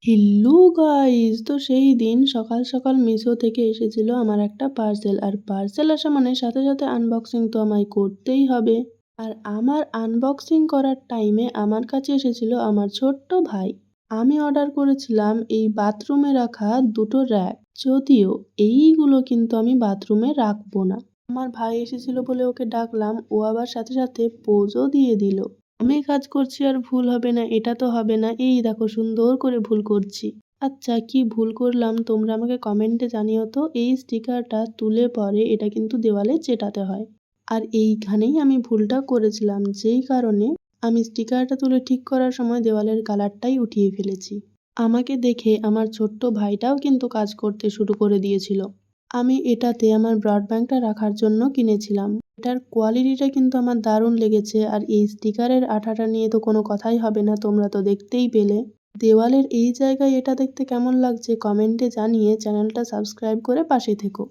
Hello guys! তো সেই দিন সকাল সকাল মিশো থেকে এসেছিল আমার একটা পার্সেল। আর পার্সেল আসা মানে সাথে সাথে আনবক্সিং তো আমায় করতেই হবে। আর আমার আনবক্সিং করার টাইমে আমার কাছে এসেছিল আমার ছোট্ট ভাই। আমি অর্ডার করেছিলাম এই বাথরুমে রাখা দুটো র‍্যাক। যদিও এইগুলো কিন্তু আমি বাথরুমে রাখবো না। আমার ভাই এসেছিল বলে ওকে ডাকলাম, ও আবার সাথে সাথে পোজও দিয়ে দিল। আমি কাজ করছি আর ভুল হবে না এটা তো হবে না। এই দেখো সুন্দর করে ভুল করছি। আচ্ছা কি ভুল করলাম তোমরা আমাকে কমেন্টে জানিও তো। এই স্টিকারটা তুলে পরে এটা কিন্তু দেওয়ালে চেটাতে হয়। আর এইখানেই আমি ভুলটা করেছিলাম, যেই কারণে আমি স্টিকারটা তুলে ঠিক করার সময় দেওয়ালের কালারটাই উঠিয়ে ফেলেছি। আমাকে দেখে আমার ছোট্ট ভাইটাও কিন্তু কাজ করতে শুরু করে দিয়েছিল। আমি এটাতে আমার ব্রডব্যান্ডটা রাখার জন্য কিনেছিলাম। এটার কোয়ালিটিটা কিন্তু আমার দারুণ লেগেছে। আর এই স্টিকারের আঠাটা নিয়ে তো কোনো কথাই হবে না, তোমরা তো দেখতেই পেলে। দেওয়ালের এই জায়গায় এটা দেখতে কেমন লাগছে কমেন্টে জানিয়ে চ্যানেলটা সাবস্ক্রাইব করে পাশে থেকো।